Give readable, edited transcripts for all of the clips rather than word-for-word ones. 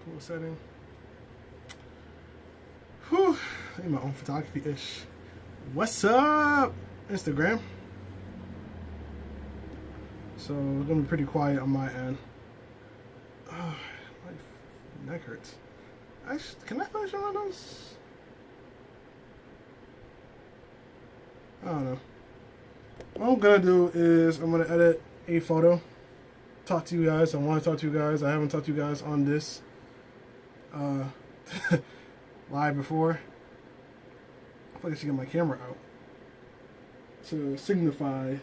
Cool setting. Whew. I need my own photography-ish. What's up, Instagram? So it's gonna be pretty quiet on my end. Oh, my neck hurts. Can I finish one of those? I don't know. What I'm gonna do is I'm gonna edit a photo. Talk to you guys. I want to talk to you guys. I haven't talked to you guys on this live before. I feel like I should get my camera out to signify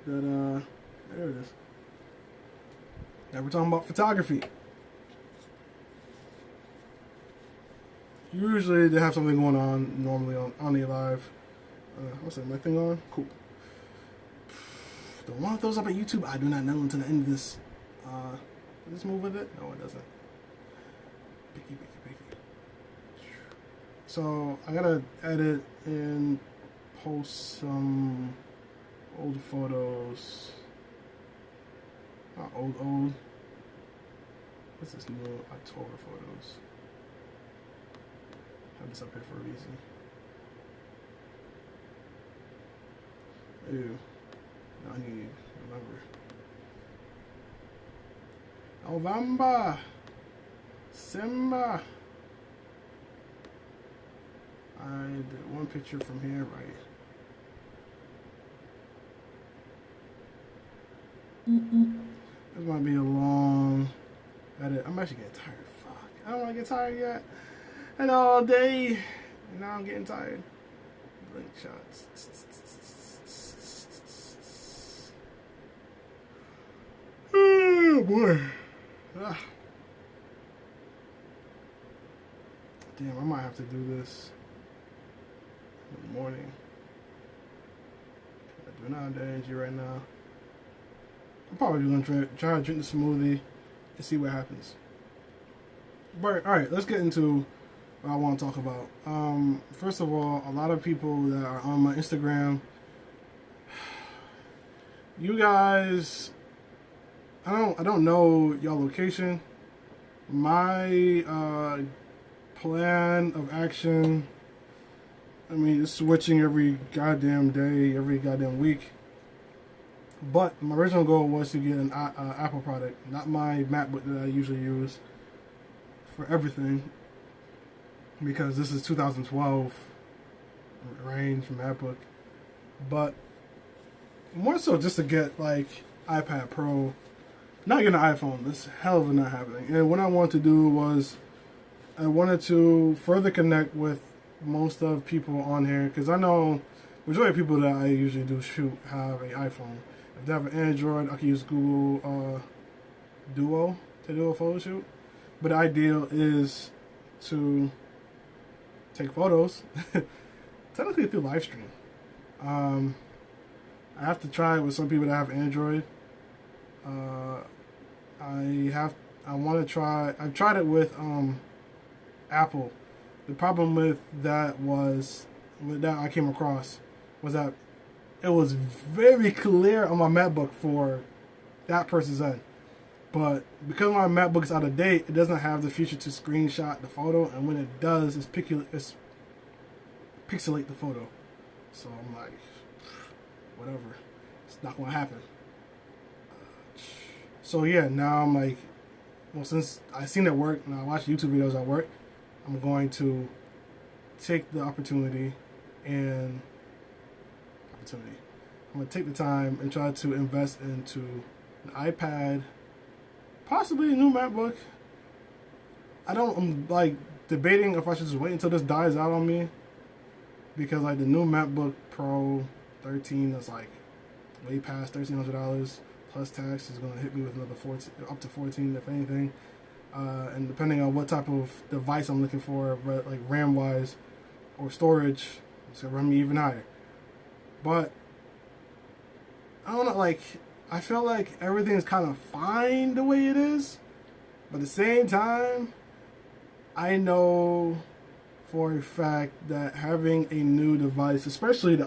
that there it is. Now we're talking about photography. Usually they have something going on normally on the live. What's that, my thing on? Cool. The one that throws up at YouTube, I do not know until the end of this. Does this move with it? No, it doesn't. Picky. So I gotta edit and post some old photos. Not old. What's this new October photos? I have this up here for a reason. Ew. I need November. December. I did one picture from here, right? This might be a long edit. I'm actually getting tired. Fuck. I don't want to get tired yet. And all day. And now I'm getting tired. Blink shots. Oh boy. Ah. Damn, I might have to do this in the morning. I do not have the energy right now. I'm probably going to try to drink the smoothie and see what happens. But alright, let's get into what I want to talk about. First of all, a lot of people that are on my Instagram, you guys, I don't know y'all location. My plan of action, I mean, it's switching every goddamn day, every goddamn week. But my original goal was to get an Apple product, not my MacBook that I usually use for everything, because this is 2012 range MacBook. But more so just to get like iPad Pro, not getting an iPhone. This hell of a not happening. And what I wanted to do was I wanted to further connect with most of people on here, because I know majority of people that I usually do shoot have an iPhone. If they have an Android, I can use Google Duo to do a photo shoot. But the ideal is to take photos, technically through live stream. I have to try it with some people that have Android. I want to try. I've tried it with Apple. The problem with that I came across was that it was very clear on my MacBook for that person's end. But because my MacBook is out of date, it doesn't have the feature to screenshot the photo, and when it does, it's pixelate the photo. So I'm like, whatever, it's not gonna happen. So yeah, now I'm like, well, since I seen it work and I watch YouTube videos at work, I'm going to take the opportunity and I'm going to take the time and try to invest into an iPad, possibly a new MacBook. I'm like debating if I should just wait until this dies out on me, because like the new MacBook Pro 13 is like way past $1,300 plus tax is going to hit me with another 14, up to 14 if anything. And depending on what type of device I'm looking for, like RAM wise or storage, it's going to run me even higher. But I don't know, like I feel like everything's kind of fine the way it is, but at the same time, I know for a fact that having a new device, especially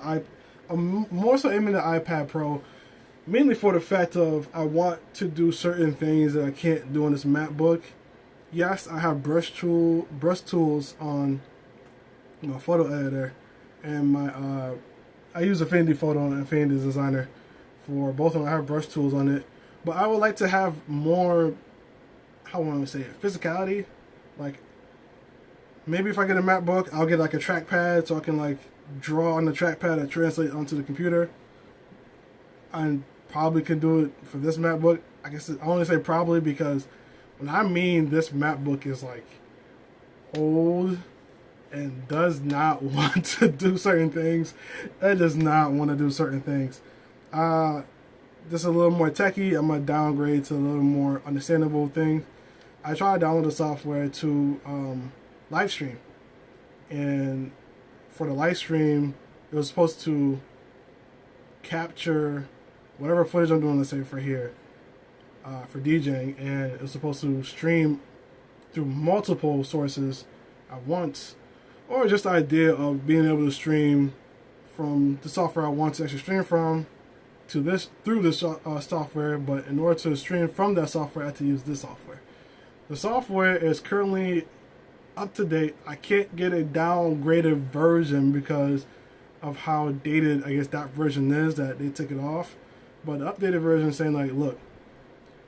I'm more so aiming the iPad Pro, mainly for the fact of I want to do certain things that I can't do on this MacBook, yes, I have brush tools on my photo editor, and my I use Affinity Photo and Affinity Designer for both of them. I have brush tools on it, but I would like to have more, how do I want to say it, physicality. Like, maybe if I get a MacBook, I'll get like a trackpad so I can like draw on the trackpad and translate onto the computer. I probably could do it for this MacBook. I guess I only say probably because when I mean this MacBook is like old and does not want to do certain things, it does not want to do certain things. Just a little more techie. I'm gonna downgrade to a little more understandable thing. I tried to download the software to live stream, and for the live stream, it was supposed to capture whatever footage I'm doing, let's say for here, for DJing, and it was supposed to stream through multiple sources at once, or just the idea of being able to stream from the software I want to actually stream from to this through this software. But in order to stream from that software, I have to use this software. The software is currently up to date. I can't get a downgraded version because of how dated I guess that version is, that they took it off. But the updated version is saying like, look,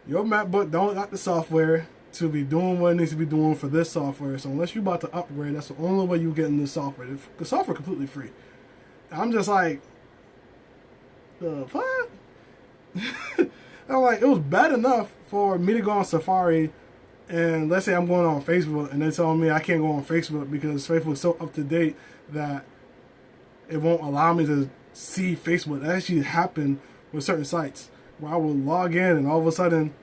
your MacBook don't got the software to be doing what it needs to be doing for this software. So unless you're about to upgrade, that's the only way you get in this software. The software is completely free. I'm just like, the fuck? I'm like, it was bad enough for me to go on Safari, and let's say I'm going on Facebook and they're telling me I can't go on Facebook because Facebook is so up to date that it won't allow me to see Facebook. That actually happened with certain sites where I will log in and all of a sudden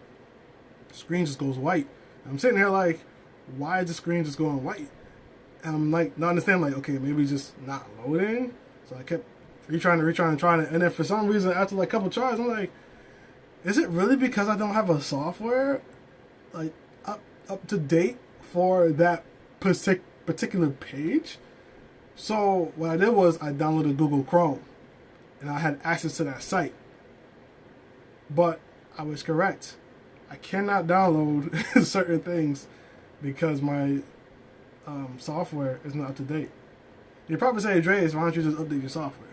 the screen just goes white. And I'm sitting here like, why is the screen just going white? And I'm like, not understanding, like, okay, maybe it's just not loading. So I kept retrying, and then for some reason after like a couple tries, I'm like, is it really because I don't have a software like up to date for that particular page? So what I did was I downloaded Google Chrome, and I had access to that site. But I was correct. I cannot download certain things because my software is not up to date. You probably say, Dre's, why don't you just update your software?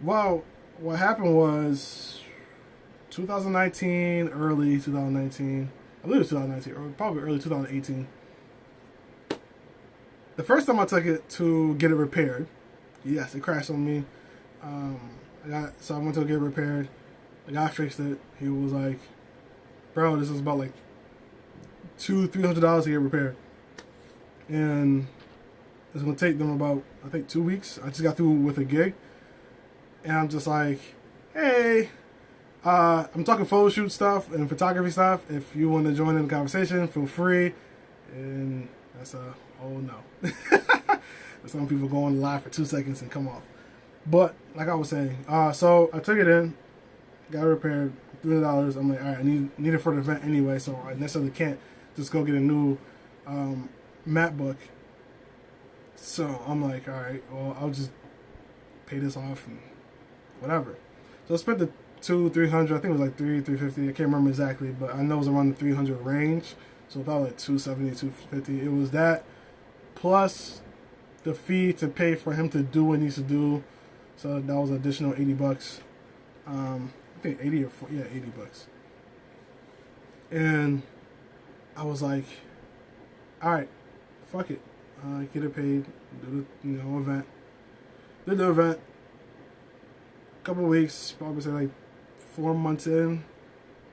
Well, what happened was 2019, early 2019, I believe it was 2019, or probably early 2018. The first time I took it to get it repaired, yes, it crashed on me. So I went to get it repaired. The guy fixed it. He was like, bro, this is about like $200-$300 to get repaired. And it's going to take them about, I think, 2 weeks. I just got through with a gig. And I'm just like, hey, I'm talking photo shoot stuff and photography stuff. If you want to join in the conversation, feel free. And that's a oh no. Some people go on live for 2 seconds and come off. But like I was saying, so I took it in, got it repaired, $300. I'm like, all right, I need it for the event anyway, so I necessarily can't just go get a new MacBook. So I'm like, all right, well, I'll just pay this off and whatever. So I spent the $200-$300. I think it was like $350. I can't remember exactly, but I know it was around the $300 range. So probably like $270, $250. It was that plus the fee to pay for him to do what he needs to do. So that was an additional $80. I think 80 or 40, yeah, $80. And I was like, all right, fuck it. Get it paid. Do the event. Did the event. Couple of weeks, probably say like 4 months in,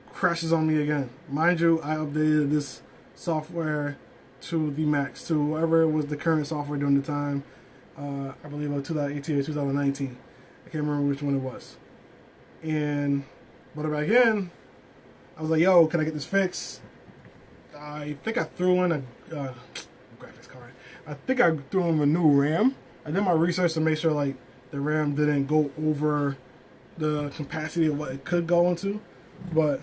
crashes on me again. Mind you, I updated this software to the max, to whatever was the current software during the time. I believe it was 2018 or 2019. I can't remember which one it was. And brought it back in. I was like, yo, can I get this fixed? I think I threw in a graphics card. I think I threw in a new RAM. I did my research to make sure like the RAM didn't go over the capacity of what it could go into, but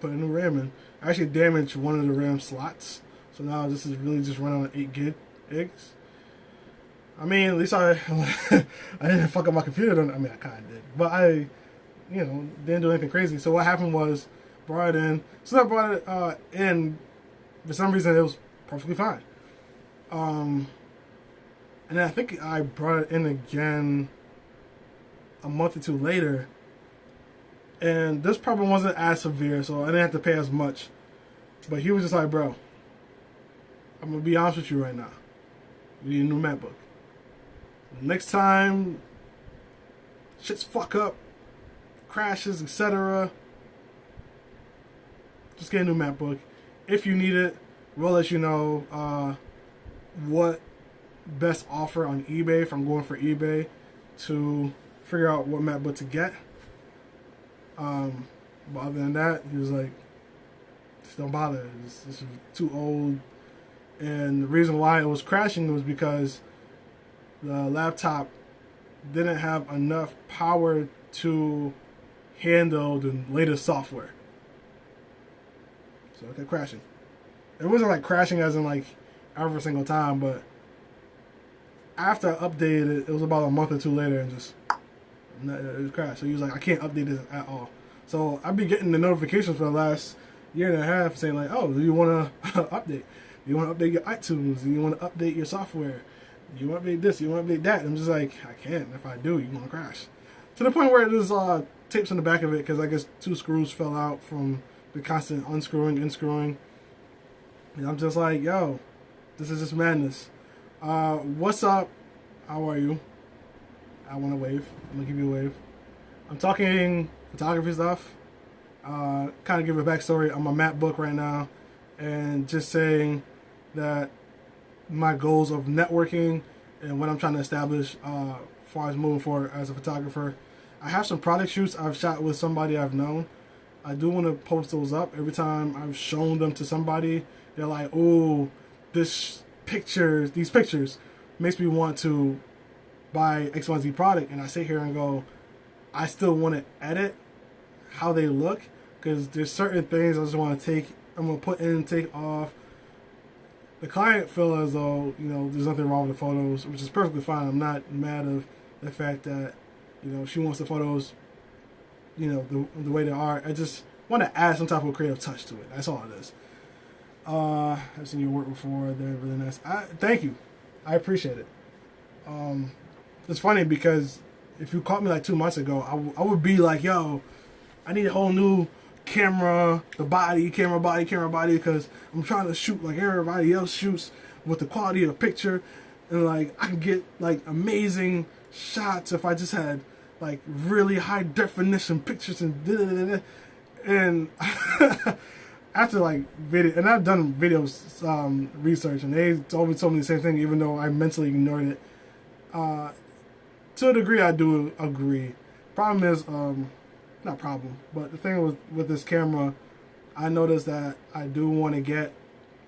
put a new RAM in. I actually damaged one of the RAM slots, so now this is really just running on 8 gigs. I mean, at least I didn't fuck up my computer. I mean, I kind of did, but I didn't do anything crazy. So what happened was, brought it in. So I brought it in. For some reason, it was perfectly fine. And then I think I brought it in again a month or two later. And this problem wasn't as severe, so I didn't have to pay as much. But he was just like, bro, I'm going to be honest with you right now. You need a new MacBook. Next time shit's fuck up, crashes, etc., just get a new MacBook. If you need it, we'll let you know what best offer on eBay, if I'm going for eBay, to figure out what MacBook to get. But other than that, he was like, just don't bother. This is too old. And the reason why it was crashing was because the laptop didn't have enough power to handle the latest software. So it kept crashing. It wasn't like crashing as in like every single time, but after I updated it, it was about a month or two later and just it crashed. So he was like, I can't update this at all. So I've been getting the notifications for the last year and a half saying like, oh, do you want to update? Do you want to update your iTunes? Do you want to update your software? Do you want to update this? Do you want to update that? And I'm just like, I can't. If I do, you're going to crash. To the point where there's tapes on the back of it because I guess 2 screws fell out from the constant unscrewing, unscrewing. And I'm just like, yo, this is just madness. What's up? How are you? I want to wave. I'm going to give you a wave. I'm talking photography stuff. Kind of give a backstory on my MacBook right now. And just saying that my goals of networking and what I'm trying to establish as far as moving forward as a photographer. I have some product shoots I've shot with somebody I've known. I do want to post those up. Every time I've shown them to somebody, they're like, oh, these pictures makes me want to buy XYZ product. And I sit here and go, I still want to edit how they look because there's certain things I just want to take. I'm going to put in, take off. The client feel as though, there's nothing wrong with the photos, which is perfectly fine. I'm not mad of the fact that, she wants the photos, the way they are. I just want to add some type of creative touch to it. That's all it is. I've seen your work before. They're really nice. Thank you. I appreciate it. It's funny because if you caught me like 2 months ago, I would be like, yo, I need a whole new camera body, because I'm trying to shoot like everybody else shoots with the quality of the picture, and like I can get like amazing shots if I just had like really high definition pictures and after like video, and I've done videos research, and they always told me the same thing, even though I mentally ignored it. To a degree, I do agree. Problem is, not problem, but the thing with this camera, I noticed that I do want to get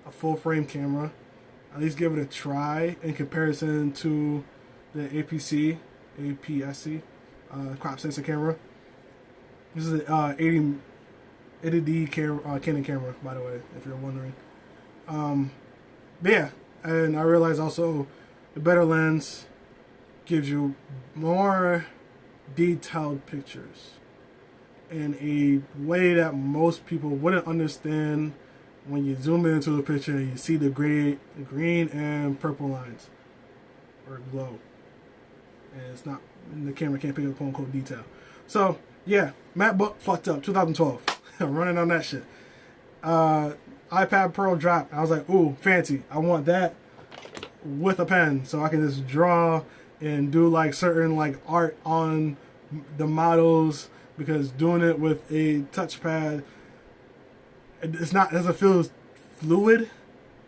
a full frame camera, at least give it a try in comparison to the APS-C crop sensor camera. This is an 80D Canon camera, by the way, if you're wondering. But yeah, and I realized also the better lens gives you more detailed pictures in a way that most people wouldn't understand. When you zoom into the picture, you see the green and purple lines, or glow, and it's not. And the camera can't pick up quote unquote detail. So yeah, MacBook fucked up. 2012, running on that shit. iPad Pro dropped. I was like, ooh, fancy. I want that with a pen, so I can just draw and do like certain like art on the models. Because doing it with a touchpad, it doesn't feel fluid.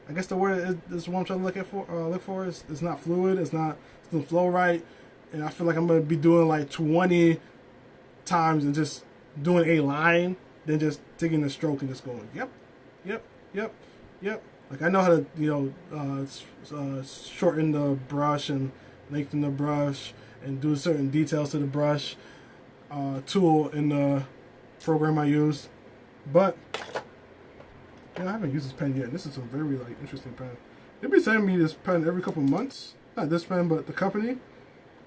I guess the word is what I'm trying to look for. It's not fluid. It doesn't flow right, and I feel like I'm gonna be doing like 20 times and just doing a line, then just taking a stroke and just going, yep. Like I know how to shorten the brush and lengthen the brush and do certain details to the brush. Tool in the program I use, but I haven't used this pen yet. This is a very like interesting pen. They've been sending me this pen every couple months. Not this pen, but the company.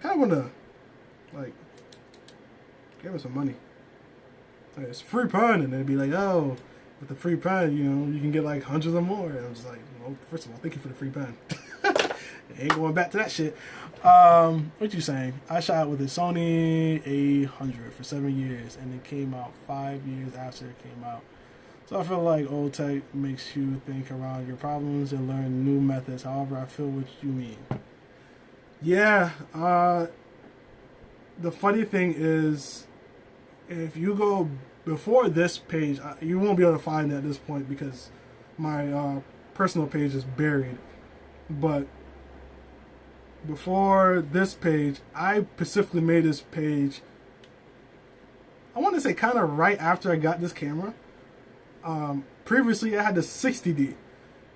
Kind of wanna like give it some money. it's a free pen, and they'd be like, oh, with the free pen, you know, you can get like hundreds or more. And I was like, well, first of all, thank you for the free pen. Ain't going back to that shit. What you saying? I shot with a Sony A100 for 7 years, and it came out 5 years after it came out. So I feel like old tech makes you think around your problems and learn new methods. However, I feel what you mean. Yeah. The funny thing is, if you go before this page, you won't be able to find it at this point because my personal page is buried. But before this page, I specifically made this page, I want to say kind of right after I got this camera. Previously, I had the 60D,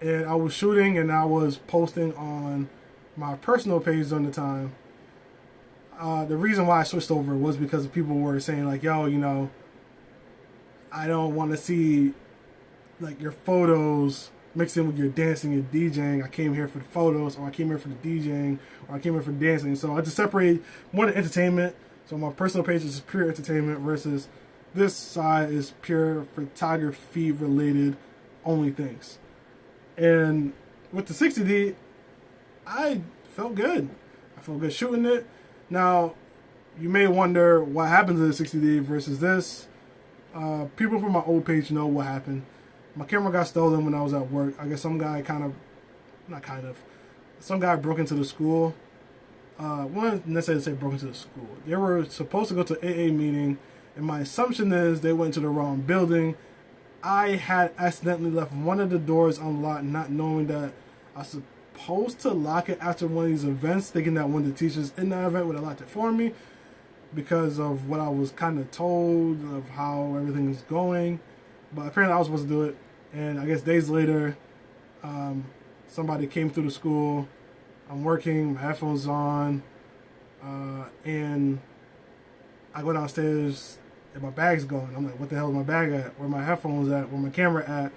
and I was shooting and I was posting on my personal page during the time. The reason why I switched over was because people were saying like, yo, you know, I don't want to see like your photos mixed in with your dancing and DJing. I came here for the photos, or I came here for the DJing, or I came here for dancing. So I just separate more the entertainment. So my personal page is pure entertainment versus this side is pure photography related only things. And with the 60D, I felt good. I felt good shooting it. Now, you may wonder what happened to the 60D versus this. People from my old page know what happened. My camera got stolen when I was at work. I guess some guy some guy broke into the school. Wasn't necessarily say broke into the school. They were supposed to go to AA meeting, and my assumption is they went to the wrong building. I had accidentally left one of the doors unlocked, not knowing that I was supposed to lock it after one of these events, thinking that one of the teachers in that event would have locked it for me because of what I was kind of told of how everything is going. But apparently I was supposed to do it, and I guess days later, somebody came through the school. I'm working, my headphones on, and I go downstairs and my bag's gone. I'm like, what the hell is my bag at? Where my headphones at? Where my camera at?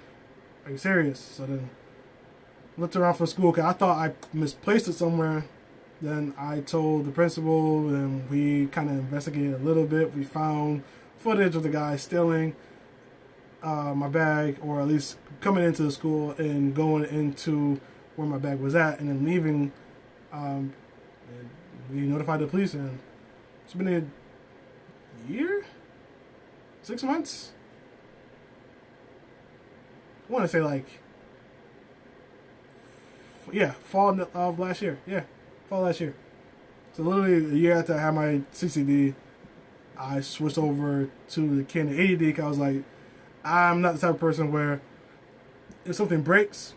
Are you serious? So then looked around for school because I thought I misplaced it somewhere. Then I told the principal, and we kind of investigated a little bit. We found footage of the guy stealing my bag, or at least coming into the school and going into where my bag was at, and then leaving. And we notified the police, and it's been a year, 6 months. I want to say like, yeah, fall of last year. Yeah, fall last year. So literally a year after I had my 60D, I switched over to the Canon 80D because I was like, I'm not the type of person where if something breaks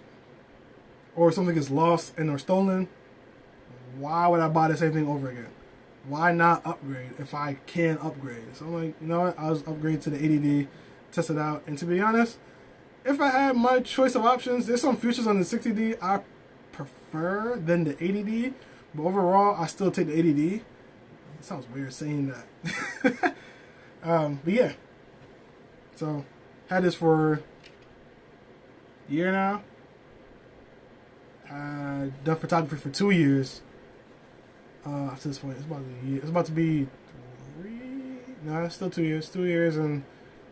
or something gets lost and or stolen, why would I buy the same thing over again? Why not upgrade if I can upgrade? So I'm like, you know what? I'll just upgrade to the 80D, test it out. And to be honest, if I had my choice of options, there's some features on the 60D I prefer than the 80D. But overall, I still take the 80D. It sounds weird saying that. But yeah. So, had this for a year now. Done photography for 2 years. After this point, it's about to be 3. No, it's still 2 years. 2 years and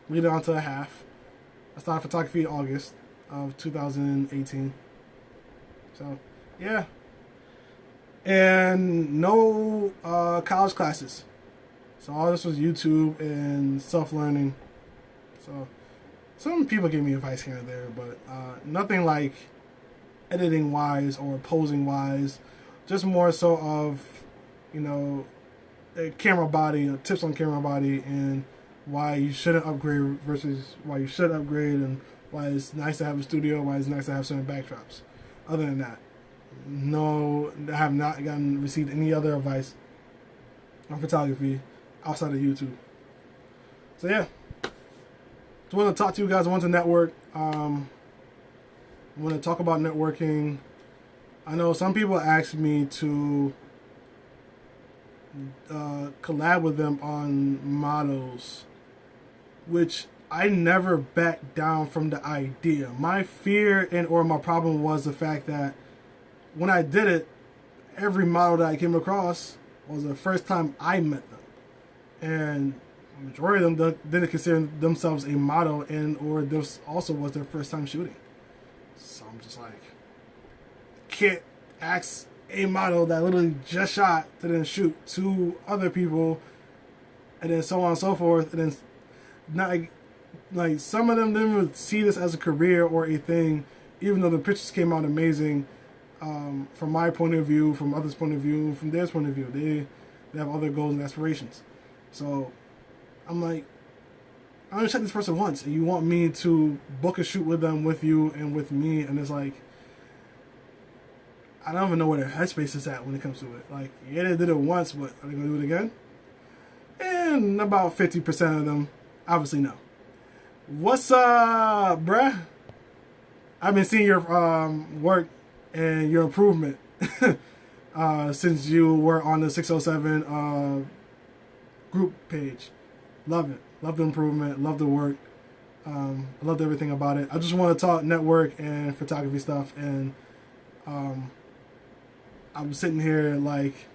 leading on to a half. I started photography in August of 2018. So, yeah. And no college classes. So all this was YouTube and self-learning. So some people give me advice here and there, but nothing like editing wise or posing wise. Just more so of, you know, a camera body, tips on camera body, and why you shouldn't upgrade versus why you should upgrade, and why it's nice to have a studio, why it's nice to have certain backdrops. Other than that, no, I have not received any other advice on photography outside of YouTube. So yeah, just want to talk to you guys. I want to network. I want to talk about networking. I know some people ask me to collab with them on models, which I never backed down from the idea. My fear and or my problem was the fact that when I did it, every model that I came across was the first time I met them. And majority of them didn't consider themselves a model, and or this also was their first time shooting. So I'm just like, can't ask a model that literally just shot to then shoot two other people, and then so on and so forth, and then not like some of them didn't even see this as a career or a thing, even though the pictures came out amazing. From my point of view, from others' point of view, from their point of view, they have other goals and aspirations. So I'm like, I only shot this person once, and you want me to book a shoot with them, with you, and with me, and it's like, I don't even know where their headspace is at when it comes to it. Like, yeah, they did it once, but are they going to do it again? And about 50% of them obviously no. What's up, bruh? I've been seeing your work and your improvement since you were on the 607 group page. Love it. Love the improvement. Love the work. I loved everything about it. I just want to talk network and photography stuff, and I'm sitting here like,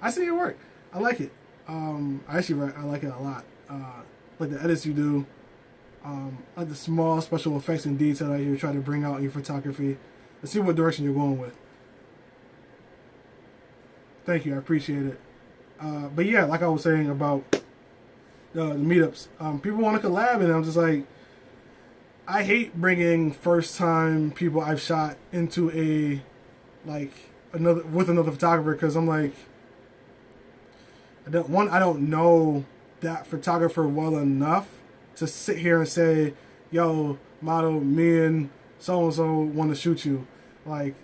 I see your work. I like it. I like it a lot. Like the edits you do, like the small special effects and detail that you're trying to bring out in your photography. Let's see what direction you're going with. Thank you. I appreciate it. But yeah, like I was saying about the meetups, people want to collab, and I'm just like, I hate bringing first time people I've shot into a another photographer, because I'm like, I don't know that photographer well enough to sit here and say, yo, model, me and so and so want to shoot you. Like,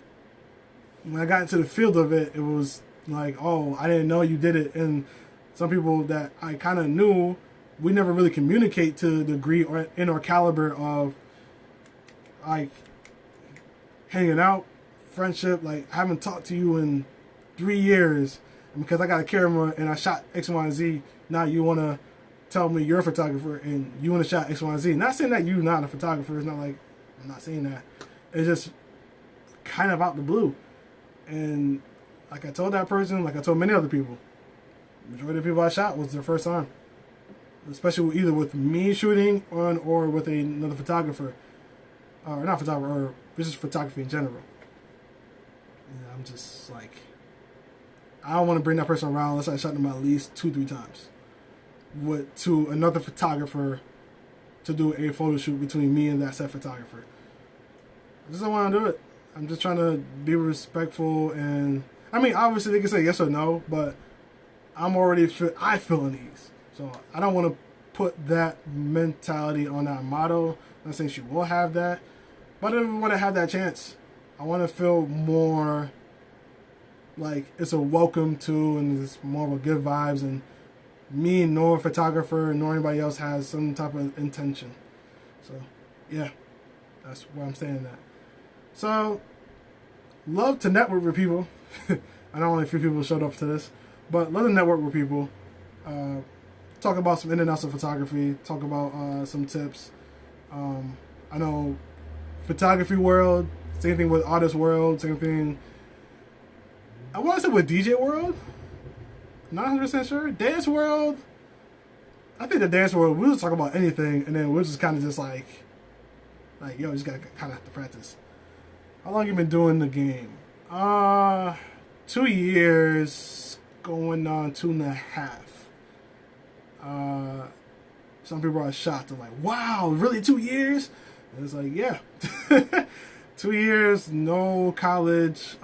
when I got into the field of it, it was like, oh, I didn't know you did it. And some people that I kind of knew, we never really communicate to the degree or in our caliber of like hanging out, friendship. Like, I haven't talked to you in 3 years, and because I got a camera and I shot X, Y, and Z, now you want to tell me you're a photographer and you want to shot X, Y, and Z. Not saying that you're not a photographer. It's not like, I'm not saying that. It's just kind of out the blue. And like I told that person, like I told many other people, the majority of the people I shot was their first time. Especially either with me shooting on or with another photographer. Or not photographer, or just photography in general. And I'm just like, I don't want to bring that person around unless I shot them at least 2-3 times. To another photographer to do a photo shoot between me and that said photographer. I just don't want to do it. I'm just trying to be respectful, and I mean, obviously they can say yes or no, but I feel unease. So I don't want to put that mentality on that model. I'm not saying she will have that, but I don't want to have that chance. I want to feel more like it's a welcome to, and it's more of a good vibes, and me nor a photographer nor anybody else has some type of intention. So yeah, that's why I'm saying that. So, love to network with people. I know only a few people showed up to this, but love to network with people. Talk about some international photography. Talk about some tips. I know photography world. Same thing with artist world. Same thing. I want to say with DJ world. Not 100% sure. Dance world. I think the dance world, we'll just talk about anything, and then we'll just kind of just like, yo, just gotta kind of have to practice. How long you been doing the game? 2 years, going on 2.5. Some people are shocked. They're like, wow, really 2 years? And it's like, yeah. 2 years, no college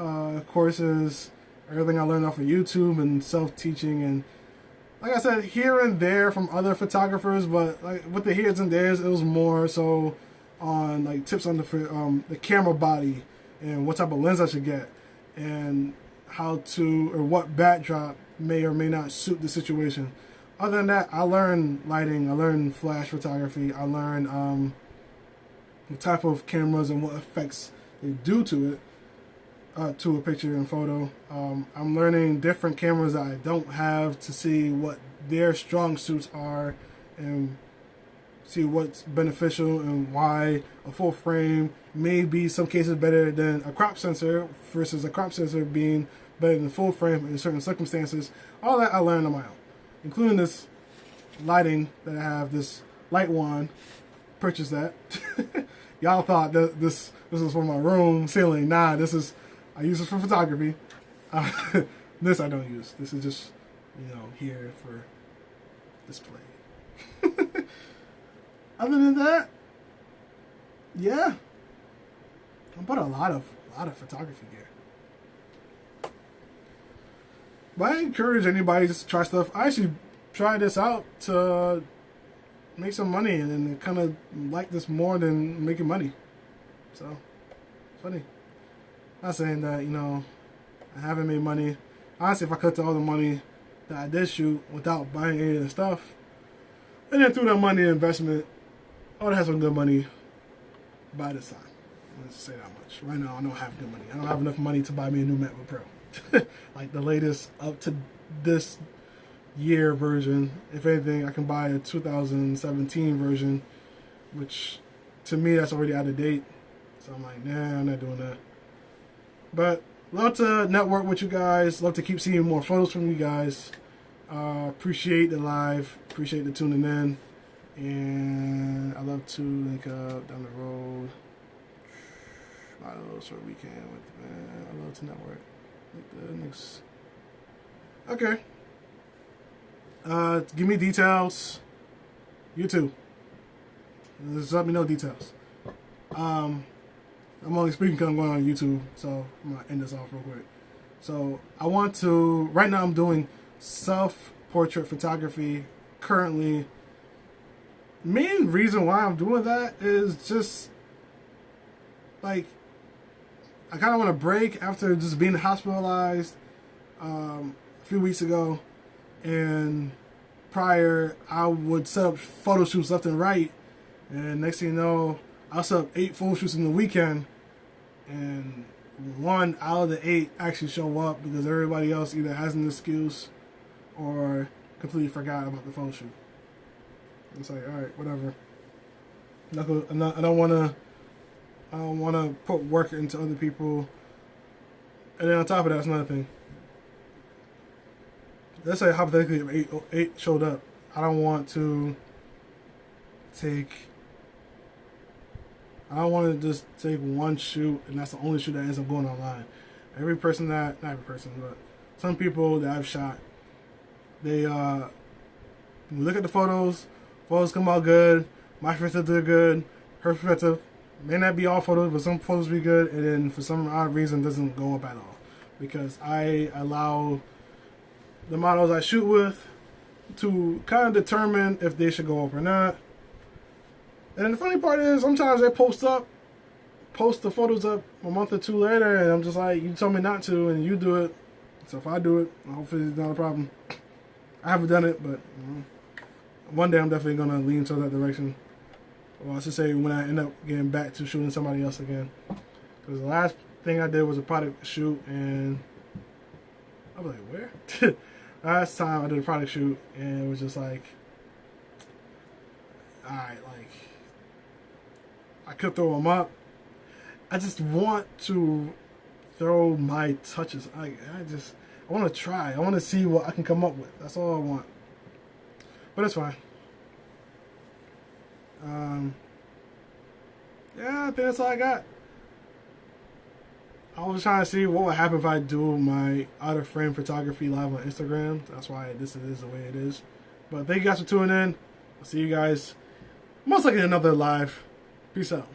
courses, everything I learned off of YouTube and self-teaching, and like I said, here and there from other photographers, but like with the heres and theres, it was more so on like tips on the camera body and what type of lens I should get, and how to, or what backdrop may or may not suit the situation. Other than that, I learned lighting, I learned flash photography, I learned the type of cameras and what effects they do to it, to a picture and photo. I'm learning different cameras that I don't have to see what their strong suits are and see what's beneficial and why a full frame may be some cases better than a crop sensor versus a crop sensor being better than full frame in certain circumstances. All that I learned on my own, including this lighting that I have, this light wand. Purchased that. Y'all thought that this was for my room ceiling. Nah, I use this for photography. This I don't use. This is just, here for display. Other than that, yeah, I bought a lot of photography gear. But I encourage anybody just to try stuff. I actually tried this out to make some money, and kind of like this more than making money. So, it's funny. Not saying that, I haven't made money. Honestly, if I cut to all the money that I did shoot without buying any of the stuff, and then threw that money in investment, I would have some good money by this time. Let's say that much. Right now, I don't have good money. I don't have enough money to buy me a new MacBook Pro. Like the latest up to this year version. If anything, I can buy a 2017 version, which to me that's already out of date. So I'm like, nah, I'm not doing that. But love to network with you guys. Love to keep seeing more photos from you guys. Appreciate the live. Appreciate the tuning in. And I love to link up down the road. A lot of those for a weekend with, man. I love to network. Like the next. Okay. Give me details. You too. Just let me know details. I'm only speaking because I'm going on YouTube, so I'm going to end this off real quick. So I want to, right now I'm doing self-portrait photography currently. Main reason why I'm doing that is just, like, I kind of want to break after just being hospitalized a few weeks ago. And prior, I would set up photo shoots left and right. And next thing you know, I'll set up 8 photo shoots in the weekend. And 1 out of the 8 actually show up because everybody else either has an excuse or completely forgot about the photo shoot. It's like, all right, whatever. I don't want to put work into other people. And then on top of that, that's another thing. Let's say hypothetically if 8 showed up. I don't want to just take one shoot and that's the only shoot that ends up going online. Not every person, but some people that I've shot, they look at the photos come out good, my perspective did good, her perspective may not be all photos, but some photos be good, and then for some odd reason doesn't go up at all. Because I allow the models I shoot with to kind of determine if they should go up or not. And the funny part is sometimes they post the photos up a month or 2 later, and I'm just like, you told me not to and you do it, so if I do it, hopefully it's not a problem. I haven't done it, but one day I'm definitely going to lean towards that direction. Well, I should say when I end up getting back to shooting somebody else again. Because the last thing I did was a product shoot, and I was like, where? Last time I did a product shoot, and it was just like, alright, like, I could throw them up. I just want to throw my touches. I want to try. I want to see what I can come up with. That's all I want. But it's fine. Yeah, I think that's all I got. I was trying to see what would happen if I do my out of frame photography live on Instagram. That's why this is the way it is. But thank you guys for tuning in. I'll see you guys most likely in another live. Peace out.